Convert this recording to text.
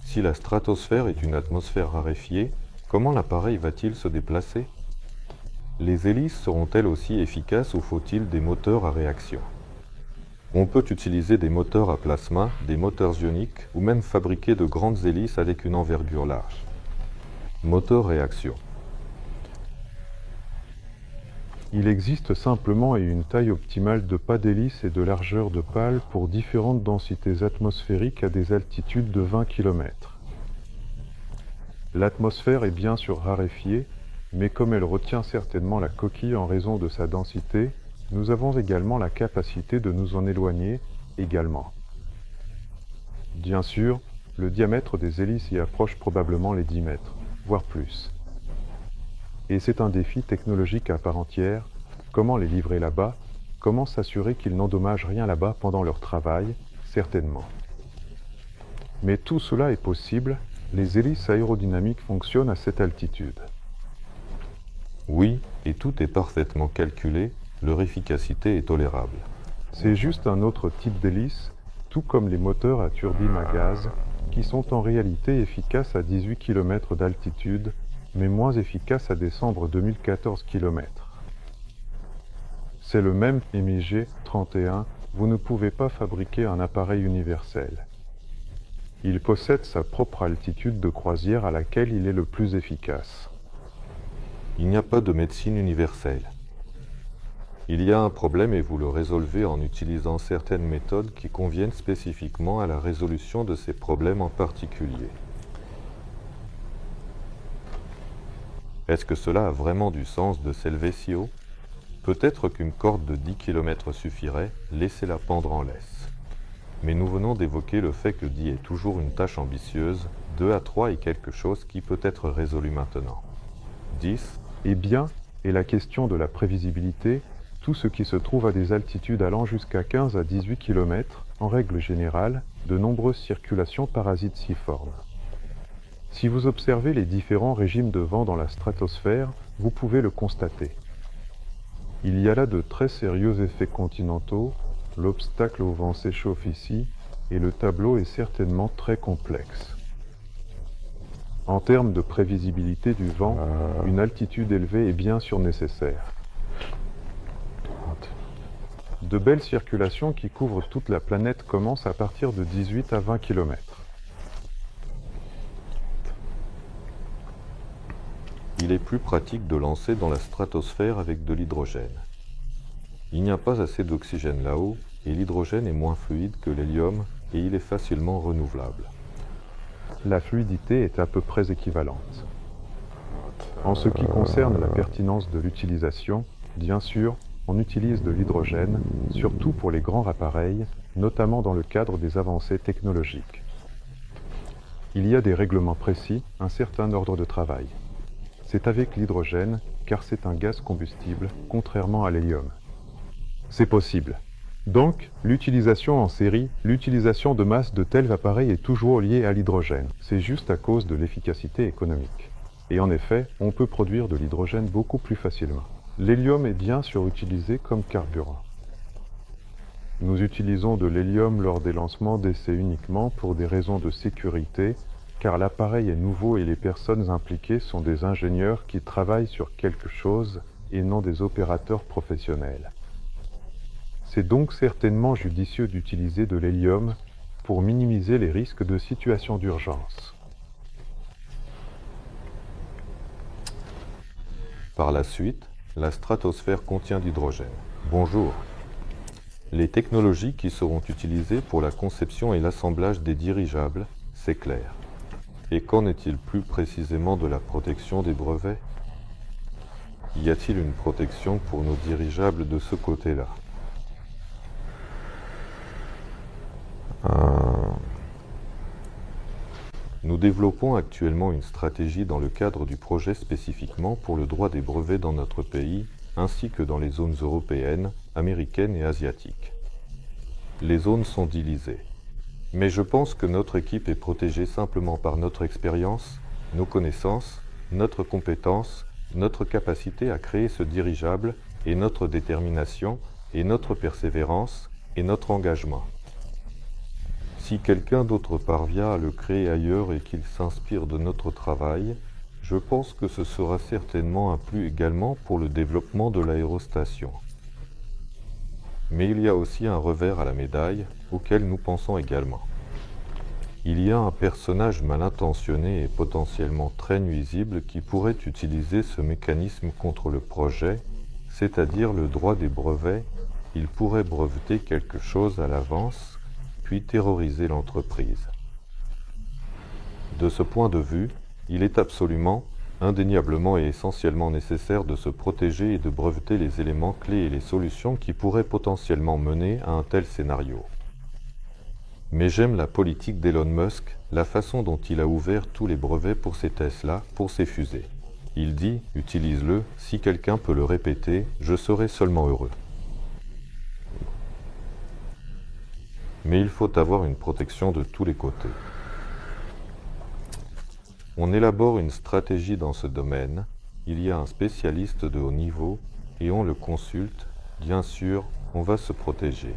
Si la stratosphère est une atmosphère raréfiée, comment l'appareil va-t-il se déplacer? Les hélices seront-elles aussi efficaces ou faut-il des moteurs à réaction? On peut utiliser des moteurs à plasma, des moteurs ioniques ou même fabriquer de grandes hélices avec une envergure large. Moteur-réaction. Il existe simplement une taille optimale de pas d'hélice et de largeur de pale pour différentes densités atmosphériques à des altitudes de 20 km. L'atmosphère est bien sûr raréfiée, mais comme elle retient certainement la coquille en raison de sa densité, nous avons également la capacité de nous en éloigner également. Bien sûr, le diamètre des hélices y approche probablement les 10 mètres, voire plus. Et c'est un défi technologique à part entière. Comment les livrer là-bas? Comment s'assurer qu'ils n'endommagent rien là-bas pendant leur travail? Certainement. Mais tout cela est possible, les hélices aérodynamiques fonctionnent à cette altitude. Oui, et tout est parfaitement calculé, leur efficacité est tolérable. C'est juste un autre type d'hélice, tout comme les moteurs à turbine à gaz, qui sont en réalité efficaces à 18 km d'altitude, mais moins efficaces à descendre de 1014 km. C'est le même MiG 31, vous ne pouvez pas fabriquer un appareil universel. Il possède sa propre altitude de croisière à laquelle il est le plus efficace. Il n'y a pas de médecine universelle. Il y a un problème et vous le résolvez en utilisant certaines méthodes qui conviennent spécifiquement à la résolution de ces problèmes en particulier. Est-ce que cela a vraiment du sens de s'élever si haut? Peut-être qu'une corde de 10 km suffirait, laissez-la pendre en laisse. Mais nous venons d'évoquer le fait que 10 est toujours une tâche ambitieuse, 2 à 3 est quelque chose qui peut être résolu maintenant. 10. Eh bien, et la question de la prévisibilité, tout ce qui se trouve à des altitudes allant jusqu'à 15 à 18 km, en règle générale, de nombreuses circulations parasites s'y forment. Si vous observez les différents régimes de vent dans la stratosphère, vous pouvez le constater. Il y a là de très sérieux effets continentaux, l'obstacle au vent s'échauffe ici, et le tableau est certainement très complexe. En termes de prévisibilité du vent, une altitude élevée est bien sûr nécessaire. De belles circulations qui couvrent toute la planète commencent à partir de 18 à 20 km. Il est plus pratique de lancer dans la stratosphère avec de l'hydrogène. Il n'y a pas assez d'oxygène là-haut et l'hydrogène est moins fluide que l'hélium et il est facilement renouvelable. La fluidité est à peu près équivalente. En ce qui concerne la pertinence de l'utilisation, bien sûr, on utilise de l'hydrogène, surtout pour les grands appareils, notamment dans le cadre des avancées technologiques. Il y a des règlements précis, un certain ordre de travail. C'est avec l'hydrogène, car c'est un gaz combustible, contrairement à l'hélium. C'est possible. Donc, l'utilisation en série, l'utilisation de masse de tels appareils est toujours liée à l'hydrogène. C'est juste à cause de l'efficacité économique. Et en effet, on peut produire de l'hydrogène beaucoup plus facilement. L'hélium est bien sûr utilisé comme carburant. Nous utilisons de l'hélium lors des lancements d'essais uniquement pour des raisons de sécurité, car l'appareil est nouveau et les personnes impliquées sont des ingénieurs qui travaillent sur quelque chose et non des opérateurs professionnels. C'est donc certainement judicieux d'utiliser de l'hélium pour minimiser les risques de situations d'urgence. Par la suite, la stratosphère contient d'hydrogène. Bonjour. Les technologies qui seront utilisées pour la conception et l'assemblage des dirigeables, c'est clair. Et qu'en est-il plus précisément de la protection des brevets? Y a-t-il une protection pour nos dirigeables de ce côté-là? Nous développons actuellement une stratégie dans le cadre du projet spécifiquement pour le droit des brevets dans notre pays, ainsi que dans les zones européennes, américaines et asiatiques. Les zones sont divisées. Mais je pense que notre équipe est protégée simplement par notre expérience, nos connaissances, notre compétence, notre capacité à créer ce dirigeable et notre détermination et notre persévérance et notre engagement. Si quelqu'un d'autre parvient à le créer ailleurs et qu'il s'inspire de notre travail, je pense que ce sera certainement un plus également pour le développement de l'aérostation. Mais il y a aussi un revers à la médaille auquel nous pensons également. Il y a un personnage mal intentionné et potentiellement très nuisible qui pourrait utiliser ce mécanisme contre le projet, c'est-à-dire le droit des brevets. Il pourrait breveter quelque chose à l'avance, puis terroriser l'entreprise. De ce point de vue, il est absolument, indéniablement et essentiellement nécessaire de se protéger et de breveter les éléments clés et les solutions qui pourraient potentiellement mener à un tel scénario. Mais j'aime la politique d'Elon Musk, la façon dont il a ouvert tous les brevets pour ses Tesla, pour ses fusées. Il dit, utilise-le, si quelqu'un peut le répéter, je serai seulement heureux. Mais il faut avoir une protection de tous les côtés. On élabore une stratégie dans ce domaine, il y a un spécialiste de haut niveau et on le consulte, bien sûr, on va se protéger.